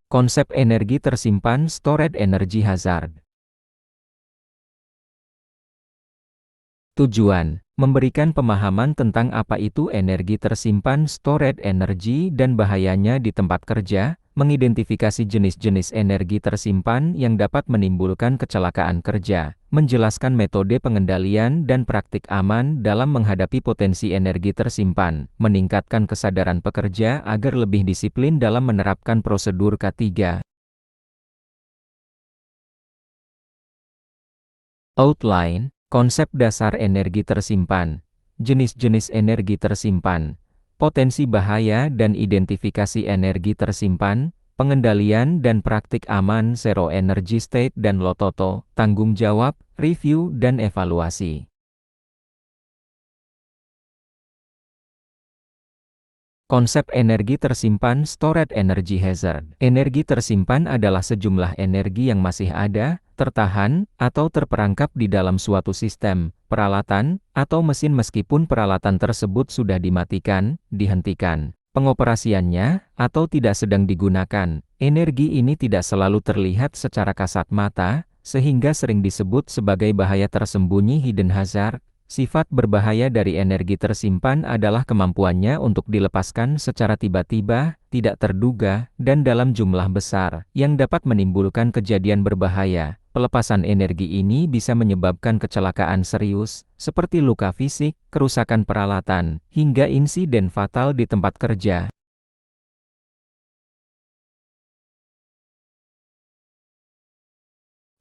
Konsep energi tersimpan stored energy hazard. Tujuan, memberikan pemahaman tentang apa itu energi tersimpan stored energy dan bahayanya di tempat kerja, mengidentifikasi jenis-jenis energi tersimpan yang dapat menimbulkan kecelakaan kerja, menjelaskan metode pengendalian dan praktik aman dalam menghadapi potensi energi tersimpan, meningkatkan kesadaran pekerja agar lebih disiplin dalam menerapkan prosedur K3. Outline, konsep dasar energi tersimpan, jenis-jenis energi tersimpan, potensi bahaya dan identifikasi energi tersimpan, pengendalian dan praktik aman zero energy state dan LOTOTO, tanggung jawab, review dan evaluasi. Konsep energi tersimpan stored energy hazard. Energi tersimpan adalah sejumlah energi yang masih ada, tertahan, atau terperangkap di dalam suatu sistem, peralatan, atau mesin meskipun peralatan tersebut sudah dimatikan, dihentikan, pengoperasiannya, atau tidak sedang digunakan. Energi ini tidak selalu terlihat secara kasat mata, sehingga sering disebut sebagai bahaya tersembunyi hidden hazard. Sifat berbahaya dari energi tersimpan adalah kemampuannya untuk dilepaskan secara tiba-tiba, tidak terduga, dan dalam jumlah besar, yang dapat menimbulkan kejadian berbahaya. Pelepasan energi ini bisa menyebabkan kecelakaan serius, seperti luka fisik, kerusakan peralatan, hingga insiden fatal di tempat kerja.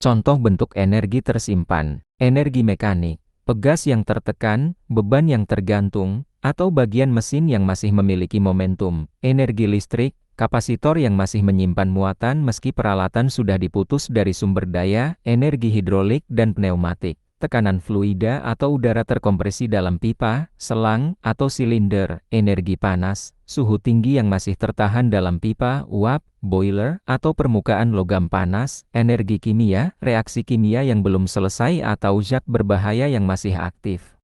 Contoh bentuk energi tersimpan, energi mekanik, pegas yang tertekan, beban yang tergantung, atau bagian mesin yang masih memiliki momentum, energi listrik, kapasitor yang masih menyimpan muatan meski peralatan sudah diputus dari sumber daya, energi hidrolik dan pneumatik, tekanan fluida atau udara terkompresi dalam pipa, selang, atau silinder, energi panas, suhu tinggi yang masih tertahan dalam pipa, uap, boiler, atau permukaan logam panas, energi kimia, reaksi kimia yang belum selesai atau zat berbahaya yang masih aktif.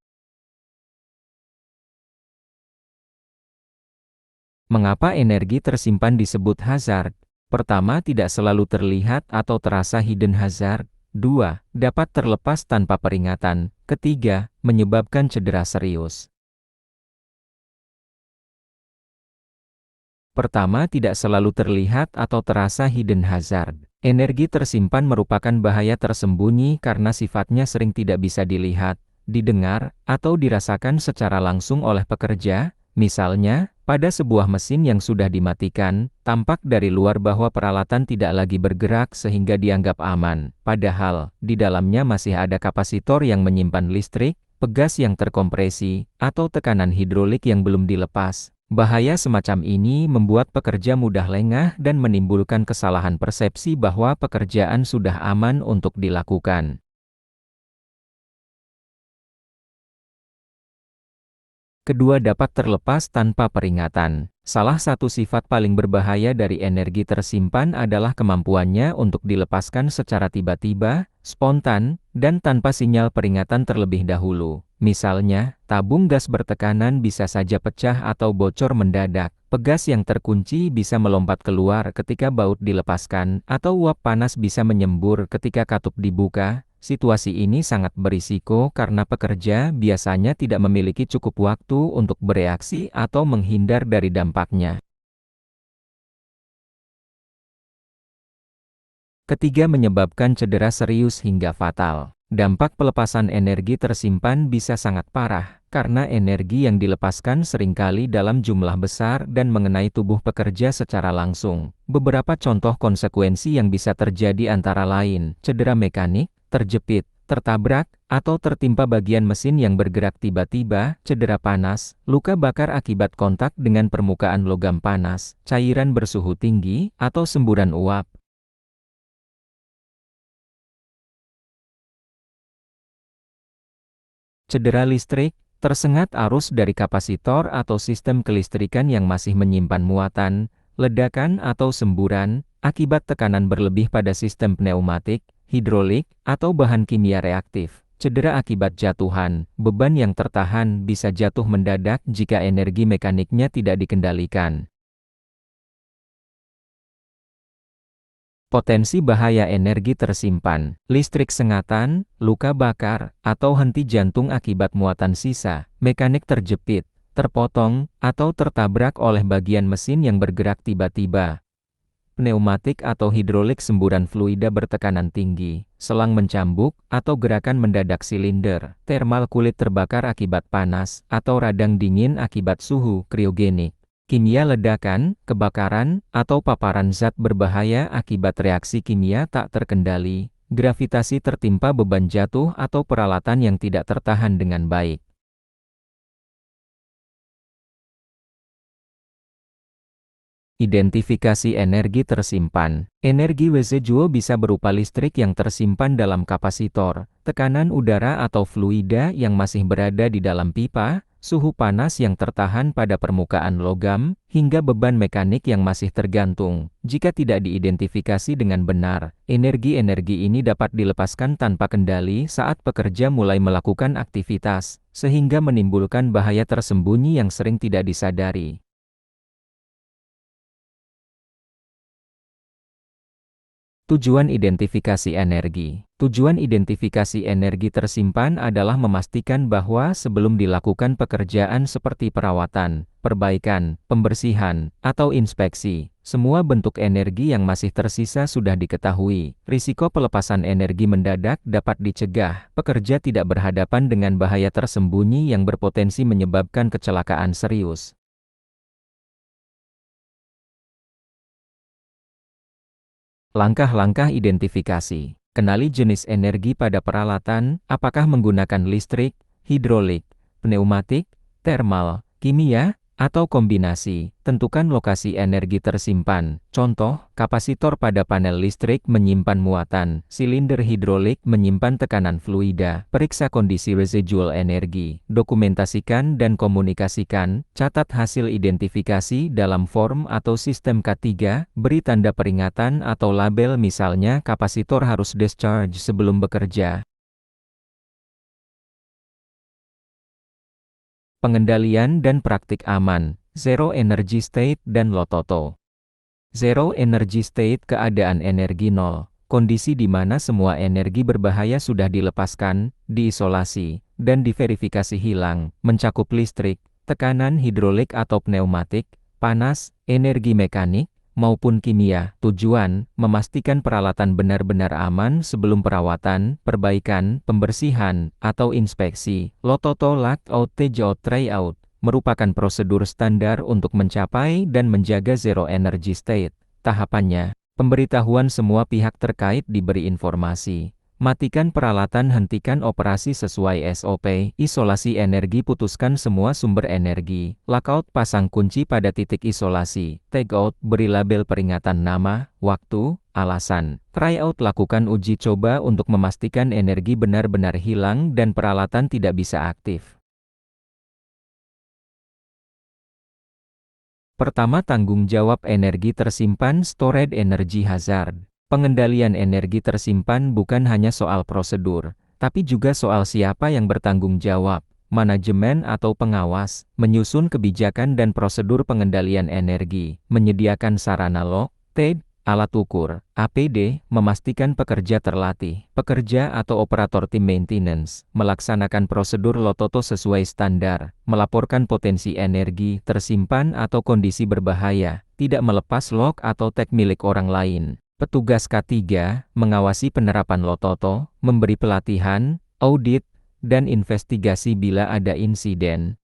Mengapa energi tersimpan disebut hazard? Pertama, tidak selalu terlihat atau terasa hidden hazard. 2. Dapat terlepas tanpa peringatan. Ketiga, menyebabkan cedera serius. Pertama, tidak selalu terlihat atau terasa hidden hazard. Energi tersimpan merupakan bahaya tersembunyi karena sifatnya sering tidak bisa dilihat, didengar, atau dirasakan secara langsung oleh pekerja. Misalnya, pada sebuah mesin yang sudah dimatikan, tampak dari luar bahwa peralatan tidak lagi bergerak sehingga dianggap aman. Padahal, di dalamnya masih ada kapasitor yang menyimpan listrik, pegas yang terkompresi, atau tekanan hidrolik yang belum dilepas. Bahaya semacam ini membuat pekerja mudah lengah dan menimbulkan kesalahan persepsi bahwa pekerjaan sudah aman untuk dilakukan. Kedua, dapat terlepas tanpa peringatan. Salah satu sifat paling berbahaya dari energi tersimpan adalah kemampuannya untuk dilepaskan secara tiba-tiba, spontan, dan tanpa sinyal peringatan terlebih dahulu. Misalnya, tabung gas bertekanan bisa saja pecah atau bocor mendadak. Pegas yang terkunci bisa melompat keluar ketika baut dilepaskan, atau uap panas bisa menyembur ketika katup dibuka. Situasi ini sangat berisiko karena pekerja biasanya tidak memiliki cukup waktu untuk bereaksi atau menghindar dari dampaknya. Ketiga, menyebabkan cedera serius hingga fatal. Dampak pelepasan energi tersimpan bisa sangat parah, karena energi yang dilepaskan seringkali dalam jumlah besar dan mengenai tubuh pekerja secara langsung. Beberapa contoh konsekuensi yang bisa terjadi antara lain, cedera mekanik, terjepit, tertabrak, atau tertimpa bagian mesin yang bergerak tiba-tiba, cedera panas, luka bakar akibat kontak dengan permukaan logam panas, cairan bersuhu tinggi, atau semburan uap. Cedera listrik, tersengat arus dari kapasitor atau sistem kelistrikan yang masih menyimpan muatan, ledakan atau semburan, akibat tekanan berlebih pada sistem pneumatik, hidrolik, atau bahan kimia reaktif. Cedera akibat jatuhan, beban yang tertahan bisa jatuh mendadak jika energi mekaniknya tidak dikendalikan. Potensi bahaya energi tersimpan, listrik sengatan, luka bakar, atau henti jantung akibat muatan sisa, mekanik terjepit, terpotong, atau tertabrak oleh bagian mesin yang bergerak tiba-tiba. Pneumatik atau hidrolik semburan fluida bertekanan tinggi, selang mencambuk, atau gerakan mendadak silinder, termal kulit terbakar akibat panas, atau radang dingin akibat suhu kriogenik. Kimia ledakan, kebakaran, atau paparan zat berbahaya akibat reaksi kimia tak terkendali, gravitasi tertimpa beban jatuh atau peralatan yang tidak tertahan dengan baik. Identifikasi energi tersimpan. Energi residual bisa berupa listrik yang tersimpan dalam kapasitor, tekanan udara atau fluida yang masih berada di dalam pipa, suhu panas yang tertahan pada permukaan logam, hingga beban mekanik yang masih tergantung. Jika tidak diidentifikasi dengan benar, energi-energi ini dapat dilepaskan tanpa kendali saat pekerja mulai melakukan aktivitas, sehingga menimbulkan bahaya tersembunyi yang sering tidak disadari. Tujuan identifikasi energi. Tujuan identifikasi energi tersimpan adalah memastikan bahwa sebelum dilakukan pekerjaan seperti perawatan, perbaikan, pembersihan, atau inspeksi, semua bentuk energi yang masih tersisa sudah diketahui. Risiko pelepasan energi mendadak dapat dicegah. Pekerja tidak berhadapan dengan bahaya tersembunyi yang berpotensi menyebabkan kecelakaan serius. Langkah-langkah identifikasi. Kenali jenis energi pada peralatan, apakah menggunakan listrik, hidrolik, pneumatik, termal, kimia, atau kombinasi. Tentukan lokasi energi tersimpan. Contoh, kapasitor pada panel listrik menyimpan muatan, silinder hidrolik menyimpan tekanan fluida. Periksa kondisi residual energi. Dokumentasikan dan komunikasikan. Catat hasil identifikasi dalam form atau sistem K3. Beri tanda peringatan atau label, misalnya kapasitor harus discharge sebelum bekerja. Pengendalian dan praktik aman, Zero Energy State dan Lototo. Zero Energy State keadaan energi nol, kondisi di mana semua energi berbahaya sudah dilepaskan, diisolasi, dan diverifikasi hilang, mencakup listrik, tekanan hidrolik atau pneumatik, panas, energi mekanik, maupun kimia. Tujuan, memastikan peralatan benar-benar aman sebelum perawatan, perbaikan, pembersihan, atau inspeksi. Lototo Lockout Tagout Tryout merupakan prosedur standar untuk mencapai dan menjaga zero energy state. Tahapannya, pemberitahuan semua pihak terkait diberi informasi. Matikan peralatan, hentikan operasi sesuai SOP, isolasi energi, putuskan semua sumber energi, lockout, pasang kunci pada titik isolasi, tagout, beri label peringatan nama, waktu, alasan, tryout, lakukan uji coba untuk memastikan energi benar-benar hilang dan peralatan tidak bisa aktif. Pertama, tanggung jawab energi tersimpan, stored energy hazard. Pengendalian energi tersimpan bukan hanya soal prosedur, tapi juga soal siapa yang bertanggung jawab. Manajemen atau pengawas, menyusun kebijakan dan prosedur pengendalian energi, menyediakan sarana log, tape, alat ukur, APD, memastikan pekerja terlatih, pekerja atau operator tim maintenance, melaksanakan prosedur Lototo sesuai standar, melaporkan potensi energi tersimpan atau kondisi berbahaya, tidak melepas log atau tag milik orang lain. Petugas K3, mengawasi penerapan Lototo, memberi pelatihan, audit, dan investigasi bila ada insiden.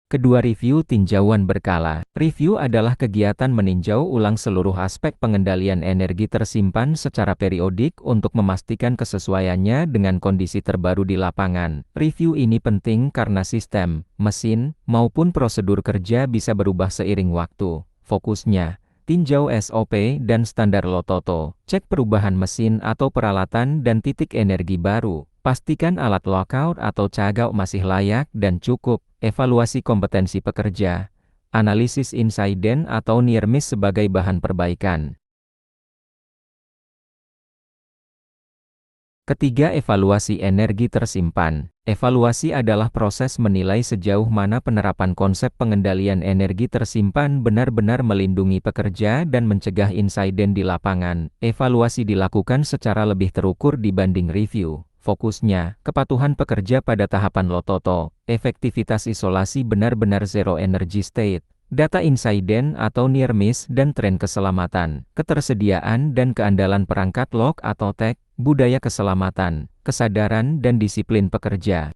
Kedua, review tinjauan berkala. Review adalah kegiatan meninjau ulang seluruh aspek pengendalian energi tersimpan secara periodik untuk memastikan kesesuaiannya dengan kondisi terbaru di lapangan. Review ini penting karena sistem, mesin, maupun prosedur kerja bisa berubah seiring waktu. Fokusnya, tinjau SOP dan standar Lototo, cek perubahan mesin atau peralatan dan titik energi baru. Pastikan alat lockout atau tagout masih layak dan cukup. Evaluasi kompetensi pekerja. Analisis insiden atau near miss sebagai bahan perbaikan. Ketiga, evaluasi energi tersimpan. Evaluasi adalah proses menilai sejauh mana penerapan konsep pengendalian energi tersimpan benar-benar melindungi pekerja dan mencegah insiden di lapangan. Evaluasi dilakukan secara lebih terukur dibanding review. Fokusnya, kepatuhan pekerja pada tahapan LOTOTO, efektivitas isolasi benar-benar zero energy state, data insiden atau near miss dan tren keselamatan, ketersediaan dan keandalan perangkat log atau tag, budaya keselamatan, kesadaran dan disiplin pekerja.